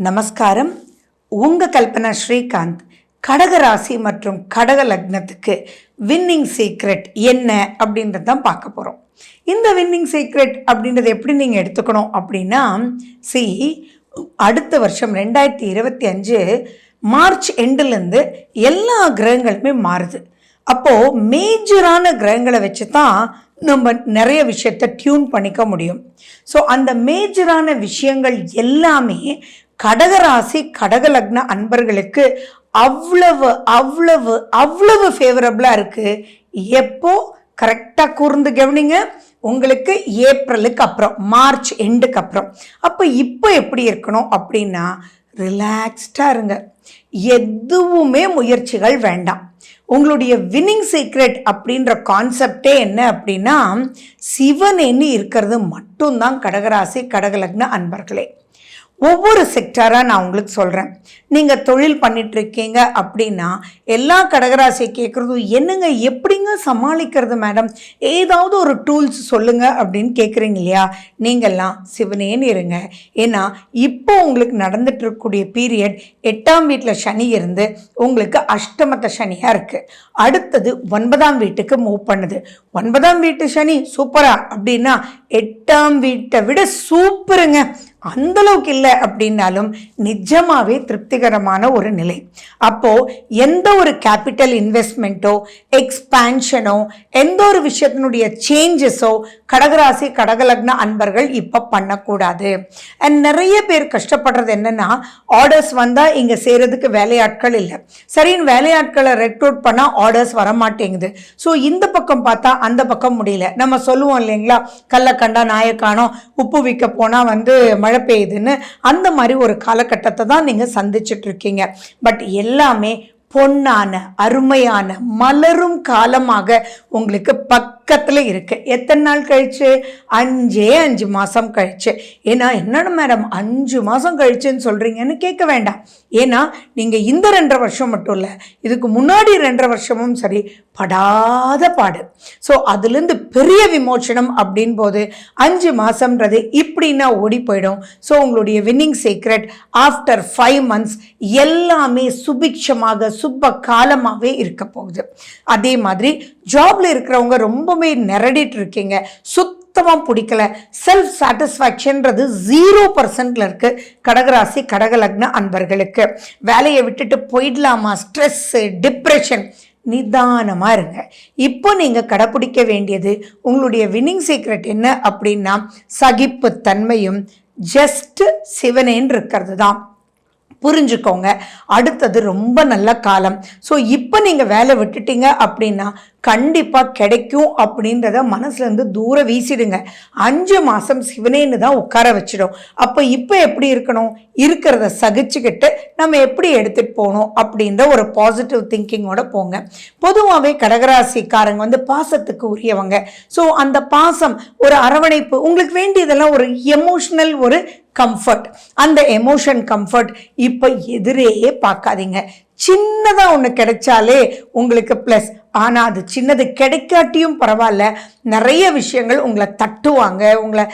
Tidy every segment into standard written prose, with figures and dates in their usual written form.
நமஸ்காரம். உங்கள் கல்பனா ஸ்ரீகாந்த். கடக ராசி மற்றும் கடக லக்னத்துக்கு வின்னிங் சீக்ரெட் என்ன அப்படின்றது தான் பார்க்க போகிறோம். இந்த வின்னிங் சீக்ரெட் அப்படின்றத எப்படி நீங்கள் எடுத்துக்கணும் அப்படின்னா, அடுத்த வருஷம் 2025 மார்ச் எண்டுலேருந்து எல்லா கிரகங்களுமே மாறுது. அப்போது மேஜரான கிரகங்களை வச்சு தான் நம்ம நிறைய விஷயத்தை டியூன் பண்ணிக்க முடியும். ஸோ அந்த மேஜரான விஷயங்கள் எல்லாமே கடகராசி கடக லக்ன அன்பர்களுக்கு அவ்வளவு அவ்வளவு அவ்வளவு ஃபேவரபிளாக இருக்குது. எப்போ கரெக்டாக கூர்ந்து கவனிங்க, உங்களுக்கு ஏப்ரலுக்கு அப்புறம், மார்ச் எண்டுக்கு அப்புறம். அப்போ இப்போ எப்படி இருக்கணும் அப்படின்னா, ரிலாக்ஸ்டாக இருங்க, எதுவுமே முயற்சிகள் வேண்டாம். உங்களுடைய வின்னிங் சீக்ரெட் அப்படின்ற கான்செப்டே என்ன அப்படின்னா, சிவனேன்னு இருக்கிறது மட்டும்தான் கடகராசி கடகலக்ன அன்பர்களே. ஒவ்வொரு செக்டராக நான் உங்களுக்கு சொல்கிறேன். நீங்கள் தொழில் பண்ணிகிட்ருக்கீங்க அப்படின்னா எல்லா கடகராசியை கேட்குறதும், என்னங்க எப்படிங்க சமாளிக்கிறது மேடம், ஏதாவது ஒரு டூல்ஸ் சொல்லுங்கள் அப்படின்னு கேட்குறீங்க இல்லையா? நீங்கள்லாம் சிவனேன்னு இருங்க. ஏன்னா இப்போ உங்களுக்கு நடந்துட்டு இருக்கக்கூடிய பீரியட் 8ஆம் வீட்டில் சனி இருந்து உங்களுக்கு அஷ்டமத்த சனியாக இருக்குது. அடுத்தது 9ஆம் வீட்டுக்கு மூவ் பண்ணுது. 9ஆம் வீட்டு சனி சூப்பரா அப்படின்னா 8ஆம் வீட்டை விட சூப்பருங்க. அந்தளவுக்கு இல்லை அப்படின்னாலும் நிஜமாவே திருப்திகரமான ஒரு நிலை. அப்போது எந்த ஒரு கேபிட்டல் இன்வெஸ்ட்மெண்ட்டோ எக்ஸ்பேன்ஷனோ எந்த ஒரு விஷயத்தினுடைய சேஞ்சஸோ கடகராசி கடகலக்ன அன்பர்கள் இப்போ பண்ணக்கூடாது. அண்ட் நிறைய பேர் கஷ்டப்படுறது என்னென்னா, ஆர்டர்ஸ் வந்தால் இங்கே செய்கிறதுக்கு வேலையாட்கள் இல்லை, சரின்னு வேலையாட்களை ரெக்ரூட் பண்ணால் ஆர்டர்ஸ் வரமாட்டேங்குது. ஸோ இந்த பக்கம் பார்த்தா அந்த பக்கம் முடியல. நம்ம சொல்லுவோம் இல்லைங்களா, கல்லை கண்டா நாயை காணோம், உப்பு விற்க போனால் மழை பெய்யுதுன்னு. அந்த மாதிரி ஒரு காலகட்டத்தை தான் நீங்கள் சந்திச்சுட்டு இருக்கீங்க. பட் எல்லாமே பொன்னான அருமையான மலரும் காலமாக உங்களுக்கு பக்கத்தில் இருக்கு. எத்தனை நாள் கழிச்சு? 5 மாதம் கழிச்சு. ஏன்னா என்னடா மேடம் 5 மாதம் கழிச்சுன்னு சொல்கிறீங்கன்னு கேட்க வேண்டாம். ஏன்னா நீங்கள் இந்த 2.5 வருஷம் மட்டும் இல்லை, இதுக்கு முன்னாடி 2.5 வருஷமும் சரி படாத பாடு. ஸோ அதுலேருந்து பெரிய விமோச்சனம் அப்படின் போது 5 மாதம்ன்றது இப்படின்னா ஓடி போயிடும். ஸோ உங்களுடைய வின்னிங் சீக்ரெட் ஆஃப்டர் 5 months எல்லாமே சுபிக்ஷமாக சுப்ப காலமாகவே இருக்க போகுது. அதே மாதிரி ஜாப்ல இருக்கிறவங்க ரொம்பவே நிரடிட்டு இருக்கீங்க, சுத்தமாக பிடிக்கல, செல்ஃப் சாட்டிஸ்ஃபேக்ஷன்றது 0% இருக்கு கடகராசி கடகலக்ன அன்பர்களுக்கு. வேலையை விட்டுட்டு போயிடலாமா, ஸ்ட்ரெஸ்ஸு, டிப்ரெஷன், நிதானமாக இருங்க. இப்போ நீங்கள் கடைப்பிடிக்க வேண்டியது உங்களுடைய வின்னிங் சீக்ரெட் என்ன அப்படின்னா, சகிப்பு தன்மையும் ஜஸ்ட் சிவனேன்னு இருக்கிறது தான். புரிஞ்சுக்கோங்க. அடுத்தது ரொம்ப நல்ல காலம். ஸோ இப்போ நீங்கள் வேலை விட்டுட்டீங்க அப்படின்னா கண்டிப்பாக கிடைக்கும் அப்படின்றத மனசுலேருந்து தூரம் வீசிடுங்க. 5 மாதம் சிவனேன்னு தான் உட்கார வச்சிடும். அப்போ இப்போ எப்படி இருக்கணும், இருக்கிறத சகிச்சுக்கிட்டு நம்ம எப்படி எடுத்துகிட்டு போகணும் அப்படின்ற ஒரு பாசிட்டிவ் திங்கிங்கோட போங்க. பொதுவாகவே கடகராசிக்காரங்க பாசத்துக்கு உரியவங்க. ஸோ அந்த பாசம், ஒரு அரவணைப்பு, உங்களுக்கு வேண்டியதெல்லாம் ஒரு எமோஷ்னல் ஒரு கம்ஃபர்ட். அந்த எமோஷன் கம்ஃபர்ட் இப்போ எதிரே பார்க்காதீங்க. சின்னதாக ஒன்று கிடைச்சாலே உங்களுக்கு ப்ளஸ். ஆனால் அது சின்னது கிடைக்காட்டியும் பரவாயில்ல, நிறைய விஷயங்கள் உங்களை தட்டுவாங்க, உங்களை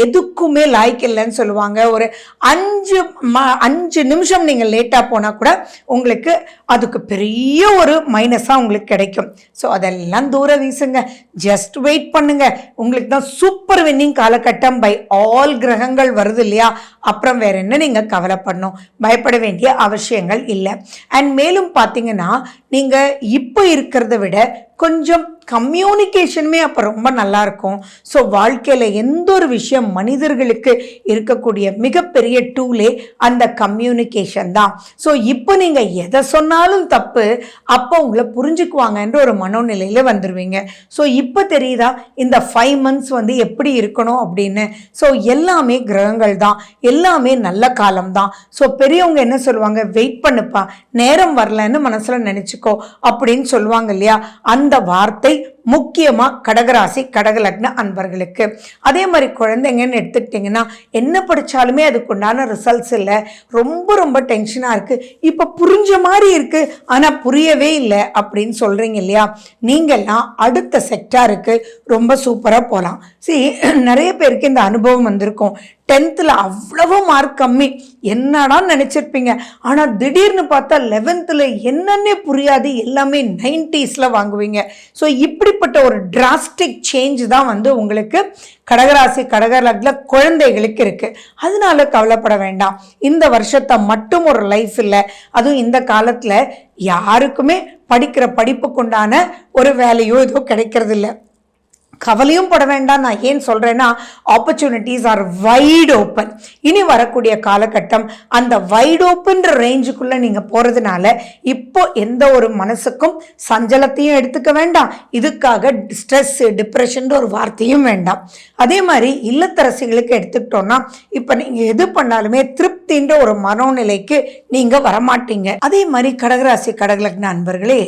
எதுக்குமே லாய்க்கு இல்லைன்னு சொல்லுவாங்க. ஒரு 5 நிமிஷம் நீங்கள் லேட்டாக போனால் கூட உங்களுக்கு அதுக்கு பெரிய ஒரு மைனஸாக உங்களுக்கு கிடைக்கும். ஸோ அதெல்லாம் தூர வீசுங்க, ஜஸ்ட் வெயிட் பண்ணுங்க. உங்களுக்கு தான் சூப்பர் வின்னிங் காலகட்டம் பை ஆல் கிரகங்கள் வருது இல்லையா? அப்புறம் வேற என்ன நீங்கள் கவலைப்படணும், பயப்பட வேண்டிய அவசியங்கள் இல்லை. அண்ட் மேலும் பார்த்தீங்கன்னா, நீங்கள் இப்போ இருக்கிறத விட கொஞ்சம் கம்யூனிகேஷனுமே அப்போ ரொம்ப நல்லாயிருக்கும். ஸோ வாழ்க்கையில் எந்த ஒரு விஷயம் மனிதர்களுக்கு இருக்கக்கூடிய மிகப்பெரிய டூலே அந்த கம்யூனிகேஷன் தான். ஸோ இப்போ நீங்கள் எதை சொன்னாலும் தப்பு, அப்போ உங்களை புரிஞ்சுக்குவாங்கன்ற ஒரு மனோநிலையில் வந்துடுவீங்க. ஸோ இப்போ தெரியுதா இந்த 5 months எப்படி இருக்கணும் அப்படின்னு? ஸோ எல்லாமே கிரகங்கள் தான், எல்லாமே நல்ல காலம் தான். ஸோ பெரியவங்க என்ன சொல்லுவாங்க, வெயிட் பண்ணுப்பா, நேரம் வரலன்னு மனசில் நினச்சிக்கோ அப்படின்னு சொல்லுவாங்க இல்லையா? அந்த வார்த்தை முக்கியமாக கடகராசி கடகலக்ன அன்பர்களுக்கு. அதே மாதிரி குழந்தைங்கன்னு எடுத்துக்கிட்டிங்கன்னா என்ன படித்தாலுமே அதுக்குண்டான ரிசல்ட்ஸ் இல்லை, ரொம்ப ரொம்ப டென்ஷனாக இருக்குது, இப்போ புரிஞ்ச மாதிரி இருக்குது ஆனால் புரியவே இல்லை அப்படின்னு சொல்கிறீங்க இல்லையா, நீங்கள்லாம் அடுத்த செக்டாருக்கு ரொம்ப சூப்பராக போகலாம். நிறைய பேருக்கு இந்த அனுபவம் வந்திருக்கும். 10th அவ்வளவு மார்க் கம்மி, என்னடா நினச்சிருப்பீங்க, ஆனால் திடீர்னு பார்த்தா 11th என்னன்னே புரியாது, எல்லாமே 90s வாங்குவீங்க. ஸோ இப்படிப்பட்ட ஒரு டிராஸ்டிக் சேஞ்ச் தான் உங்களுக்கு கடகராசி கடகலக்ன குழந்தைகளுக்கு இருக்குது. அதனால கவலைப்பட வேண்டாம். இந்த வருஷத்தை மட்டும் ஒரு லைஃப் இல்லை, அதுவும் இந்த காலத்தில் யாருக்குமே படிக்கிற படிப்புக்குண்டான ஒரு வேலையோ ஏதோ கிடைக்கிறது இல்லை. கவலையும் பட வேண்டாம். நான் ஏன் சொல்கிறேன்னா, ஆப்பர்ச்சுனிட்டிஸ் ஆர் வைட் ஓப்பன். இனி வரக்கூடிய காலகட்டம் அந்த வைட் ஓப்பன் ரேஞ்சுக்குள்ளே நீங்கள் போகிறதுனால இப்போ எந்த ஒரு மனசுக்கும் சஞ்சலத்தையும் எடுத்துக்க வேண்டாம், இதுக்காக ஸ்ட்ரெஸ் டிப்ரெஷன் ஒரு வார்த்தையும் வேண்டாம். அதே மாதிரி இல்லத்தரசிகளுக்கு எடுத்துக்கிட்டோன்னா இப்போ நீங்கள் எது பண்ணாலுமே திருப்தின்ற ஒரு மனோநிலைக்கு நீங்கள் வரமாட்டீங்க. அதே மாதிரி கடகராசி கடகலக்ன அன்பர்களே,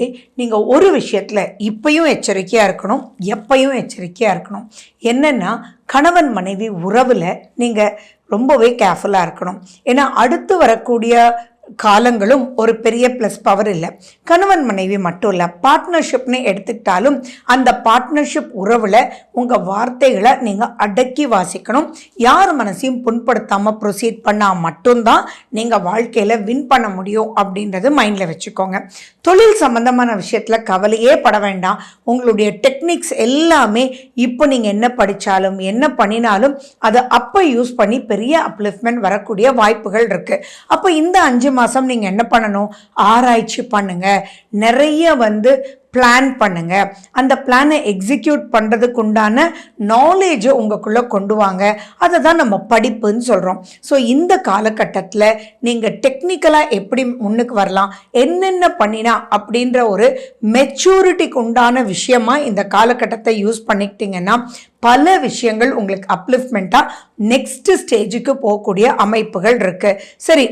நீங்கள் ஒரு விஷயத்தில் இப்பயும் எச்சரிக்கையாக இருக்கணும், எப்பயும் எச்சரிக்கையாக இருக்கணும். என்னன்னா, கணவன் மனைவி உறவில் நீங்கள் ரொம்பவே கேர்ஃபுல்லாக இருக்கணும். ஏன்னா அடுத்து வரக்கூடிய காலங்களும் ஒரு பெரிய ப்ளஸ் பவர் இல்லை. கணவன் மனைவி மட்டும் இல்லை, பார்ட்னர்ஷிப்னு எடுத்துக்கிட்டாலும் அந்த பார்ட்னர்ஷிப் உறவில் உங்கள் வார்த்தைகளை நீங்கள் அடக்கி வாசிக்கணும். யார் மனசையும் புண்படுத்தாமல் ப்ரொசீட் பண்ணால் மட்டும்தான் நீங்கள் வாழ்க்கையில் வின் பண்ண முடியும் அப்படின்றது மைண்டில் வச்சுக்கோங்க. தொழில் சம்பந்தமான விஷயத்தில் கவலையே பட வேண்டாம். உங்களுடைய டெக்னிக்ஸ் எல்லாமே இப்போ நீங்கள் என்ன படித்தாலும் என்ன பண்ணினாலும் அதை அப்போ யூஸ் பண்ணி பெரிய அப்லிஃப்ட்மெண்ட் வரக்கூடிய வாய்ப்புகள் இருக்குது. அப்போ இந்த 5 மாதம் நீங்கள் என்ன பண்ணணும், ஆராய்ச்சி பண்ணுங்க, நிறைய பிளான் பண்ணுங்க, அந்த பிளானை எக்ஸிக்யூட் பண்ணுறதுக்கு உண்டான நாலேஜை உங்களுக்குள்ளே கொண்டு வாங்க. அதை தான் நம்ம படிப்புன்னு சொல்கிறோம். ஸோ இந்த காலகட்டத்தில் நீங்கள் டெக்னிக்கலாக எப்படி முன்னுக்கு வரலாம், என்னென்ன பண்ணினா அப்படின்ற ஒரு மெச்சூரிட்டிக்கு உண்டான விஷயமா இந்த காலகட்டத்தை யூஸ் பண்ணிக்கிட்டிங்கன்னா பல விஷயங்கள் உங்களுக்கு அப்லிஃப்ட்மெண்ட்டாக நெக்ஸ்ட் ஸ்டேஜுக்கு போகக்கூடிய அமைப்புகள் இருக்குது. சரி,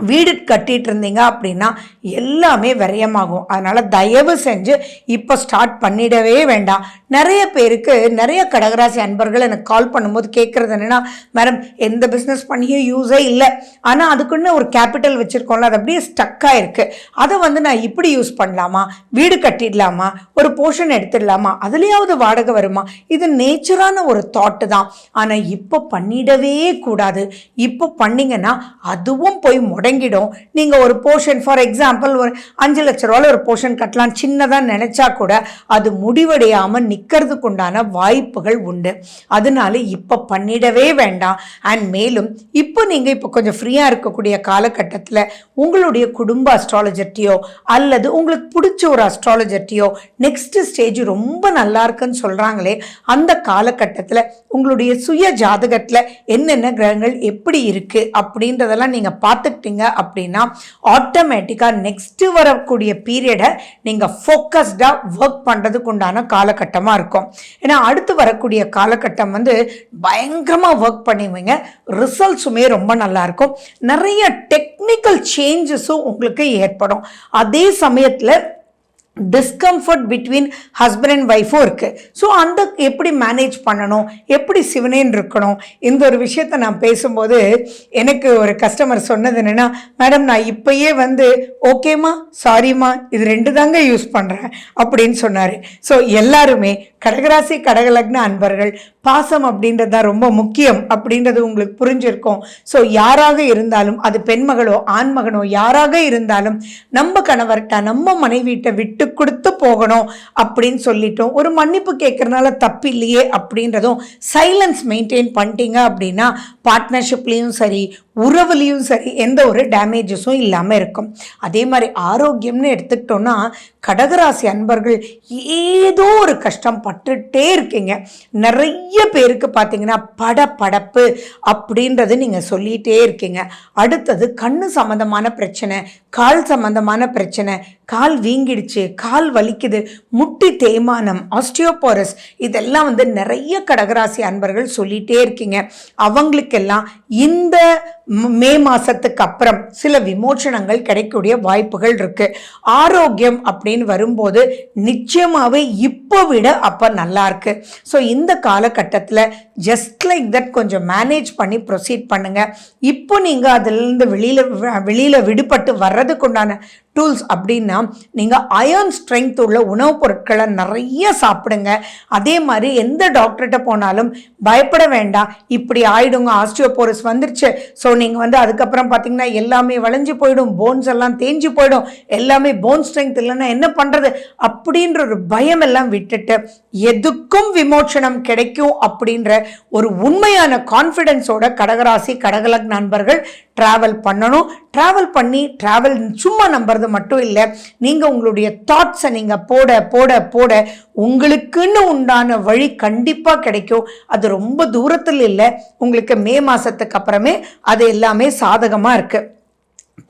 வீடு கட்டிகிட்டு இருந்தீங்க அப்படின்னா எல்லாமே விரயமாகும். அதனால் தயவு செஞ்சு இப்போ ஸ்டார்ட் பண்ணிடவே வேண்டாம். நிறைய பேருக்கு, நிறைய கடகராசி அன்பர்கள் எனக்கு கால் பண்ணும்போது கேட்குறது என்னென்னா, மேடம் எந்த பிஸ்னஸ் பண்ணியும் யூஸே இல்லை, ஆனால் அதுக்குன்னு ஒரு கேபிட்டல் வச்சுருக்கோம்ல, அது அப்படியே ஸ்டக்காக இருக்குது, அதை நான் இப்படி யூஸ் பண்ணலாமா, வீடு கட்டிடலாமா, ஒரு போர்ஷன் எடுத்துடலாமா, அதுலேயாவது வாடகை வருமா, இது நேச்சரான ஒரு தாட்டு தான். ஆனால் இப்போ பண்ணிடவே கூடாது. இப்போ பண்ணிங்கன்னா அதுவும் போய் முடங்கிடும். நீங்கள் ஒரு போர்ஷன், ஃபார் எக்ஸாம்பிள் ஒரு 5 லட்ச ரூபாயில் ஒரு போர்ஷன் கட்டலாம் சின்னதாக நினச்சா கூட அது முடிவடையாமல் நிற்கிறதுக்கு உண்டான வாய்ப்புகள் உண்டு. அதனால இப்போ பண்ணிடவே வேண்டாம். அண்ட் மேலும் இப்போ நீங்கள் இப்போ கொஞ்சம் ஃப்ரீயாக இருக்கக்கூடிய காலகட்டத்தில் உங்களுடைய குடும்ப அஸ்ட்ராலஜர்ட்டியோ அல்லது உங்களுக்கு பிடிச்ச ஒரு அஸ்ட்ராலஜர்ட்டியோ நெக்ஸ்ட் ஸ்டேஜ் ரொம்ப நல்லா இருக்குன்னு சொல்கிறாங்களே, அந்த காலகட்டத்தில் உங்களுடைய சுய ஜாதகத்தில் என்னென்ன கிரகங்கள் எப்படி இருக்குது அப்படின்றதெல்லாம் நீங்கள் பார்த்துக்கிட்டீங்க அப்படின்னா ஆட்டோமேட்டிக்காக நெக்ஸ்ட் வரக்கூடிய பீரியடை நீங்கள் ஃபோக்கஸ்டாக ஒர்க் பண்ணுறதுக்கு உண்டான காலகட்டமாக இருக்கும். ஏன்னா அடுத்து வரக்கூடிய காலகட்டம் பயங்கரமாக ஒர்க் பண்ணுவீங்க, ரிசல்ட்ஸுமே ரொம்ப நல்லாயிருக்கும், நிறைய டெக்னிக்கல் சேஞ்சஸும் உங்களுக்கு ஏற்படும். அதே சமயத்தில் டிஸ்கம்ஃபர்ட் பிட்வீன் ஹஸ்பண்ட் அண்ட் ஒய்ஃபும் இருக்குது. ஸோ அந்த எப்படி மேனேஜ் பண்ணணும், எப்படி சிவனேன்னு இருக்கணும், இந்த ஒரு விஷயத்தை நான் பேசும்போது எனக்கு ஒரு கஸ்டமர் சொன்னது என்னென்னா, மேடம் நான் இப்போயே ஓகேம்மா சாரிம்மா இது 2 தாங்க யூஸ் பண்ணுறேன் அப்படின்னு சொன்னார். ஸோ எல்லாருமே கடகராசி கடகலக்ன அன்பர்கள் பாசம் அப்படின்றது தான் ரொம்ப முக்கியம் அப்படின்றது உங்களுக்கு புரிஞ்சிருக்கும். ஸோ யாராக இருந்தாலும், அது பெண்மகளோ ஆண்மகனோ யாராக இருந்தாலும், நம்ம கணவர்கிட்ட நம்ம மனைவிட்ட விட்டு கொடுத்து போகணும் அப்படின்னு சொல்லிட்டோம். ஒரு மன்னிப்பு கேட்கறதுனால தப்பு இல்லையே அப்படின்றதும் சைலன்ஸ் மெயின்டைன் பண்ணிட்டீங்க அப்படின்னா பார்ட்னர்ஷிப்லேயும் சரி உறவுலையும் சரி எந்த ஒரு டேமேஜஸும் இல்லாமல் இருக்கும். அதே மாதிரி ஆரோக்கியம்னு எடுத்துக்கிட்டோன்னா கடகராசி அன்பர்கள் ஏதோ ஒரு கஷ்டம் பட்டுட்டே இருக்கீங்க. நிறைய பேருக்கு பார்த்தீங்கன்னா படப்பு அப்படின்றது நீங்கள் சொல்லிகிட்டே இருக்கீங்க. அடுத்தது கண்ணு சம்மந்தமான பிரச்சனை, கால் சம்மந்தமான பிரச்சனை, கால் வீங்கிடுச்சு, கால் வலிக்குது, முட்டி தேய்மானம், ஆஸ்டியோபோரஸ், இதெல்லாம் நிறைய கடகராசி அன்பர்கள் சொல்லிகிட்டே இருக்கீங்க. அவங்களுக்கெல்லாம் இந்த மே மாதத்துக்கு அப்புறம் சில விமோச்சனங்கள் கிடைக்கக்கூடிய வாய்ப்புகள் இருக்குது. ஆரோக்கியம் அப்படின்னு வரும்போது நிச்சயமாகவே இப்போ இப்போ விட அப்போ நல்லா இருக்கு. ஸோ இந்த காலகட்டத்தில் ஜஸ்ட் லைக் தட் கொஞ்சம் மேனேஜ் பண்ணி ப்ரொசீட் பண்ணுங்க. இப்போ நீங்கள் அதிலிருந்து வெளியில் விடுபட்டு வர்றதுக்கு உண்டான டூல்ஸ் அப்படின்னா நீங்கள் அயர்ன் ஸ்ட்ரென்த் உள்ள உணவுப் பொருட்களை நிறைய சாப்பிடுங்க. அதே மாதிரி எந்த டாக்டர்கிட்ட போனாலும் பயப்பட வேண்டாம், இப்படி ஆயிடுங்க, ஆஸ்டியோபோரோசிஸ் வந்துருச்சு, ஸோ நீங்கள் அதுக்கப்புறம் பார்த்தீங்கன்னா எல்லாமே வளைஞ்சு போயிடும், போன்ஸ் எல்லாம் தேஞ்சு போயிடும், எல்லாமே போன் ஸ்ட்ரென்த் இல்லைன்னா என்ன பண்ணுறது அப்படின்ற ஒரு பயம் எல்லாம் விட்டுட்டு எதுக்கும் விமோச்சனம் கிடைக்கும் அப்படின்ற ஒரு உண்மையான கான்ஃபிடென்ஸோட கடகராசி கடகலக் நண்பர்கள் ட்ராவல் பண்ணணும். ட்ராவல் பண்ணி சும்மா நம்புறது மட்டும் இல்லை, நீங்கள் உங்களுடைய தாட்ஸை நீங்கள் போட போட போட உங்களுக்குன்னு உண்டான வழி கண்டிப்பாக கிடைக்கும். அது ரொம்ப தூரத்தில் இல்லை, உங்களுக்கு மே மாதத்துக்கு அப்புறமே அது எல்லாமே சாதகமாக இருக்குது.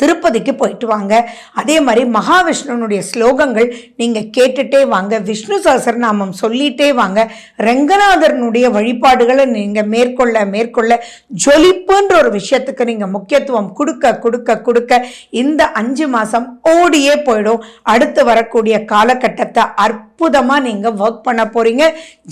திருப்பதிக்கு போயிட்டு வாங்க. அதே மாதிரி மகாவிஷ்ணுனுடைய ஸ்லோகங்கள் நீங்கள் கேட்டுட்டே வாங்க, விஷ்ணு சஹஸ்ரநாமம் சொல்லிட்டே வாங்க, ரங்கநாதனுடைய வழிபாடுகளை நீங்கள் மேற்கொள்ள ஜொலிப்புன்ற ஒரு விஷயத்துக்கு நீங்கள் முக்கியத்துவம் கொடுக்க கொடுக்க கொடுக்க இந்த 5 மாதம் ஓடியே போயிடும். அடுத்து வரக்கூடிய காலகட்டத்தை அற்புதமாக நீங்கள் ஒர்க் பண்ண போகிறீங்க,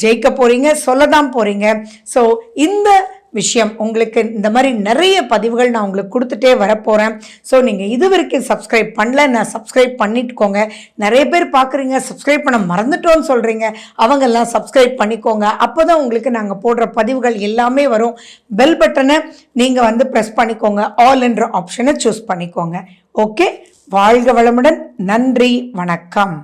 ஜெயிக்க போகிறீங்க, சொல்லதான் போகிறீங்க. ஸோ இந்த விஷயம் உங்களுக்கு இந்த மாதிரி நிறைய பதிவுகள் நான் உங்களுக்கு கொடுத்துட்டே வரப்போகிறேன். ஸோ நீங்கள் இது வரைக்கும் சப்ஸ்கிரைப் பண்ணல, நான் சப்ஸ்கிரைப் பண்ணிட்டுக்கோங்க. நிறைய பேர் பார்க்குறீங்க சப்ஸ்கிரைப் பண்ண மறந்துட்டோன்னு சொல்கிறீங்க, அவங்கெல்லாம் சப்ஸ்கிரைப் பண்ணிக்கோங்க. அப்போ தான் உங்களுக்கு நாங்கள் போடுற பதிவுகள் எல்லாமே வரும். பெல் பட்டனை நீங்கள் ப்ரெஸ் பண்ணிக்கோங்க, ஆல் என்ற ஆப்ஷனை சூஸ் பண்ணிக்கோங்க. ஓகே, வாழ்க வளமுடன். நன்றி, வணக்கம்.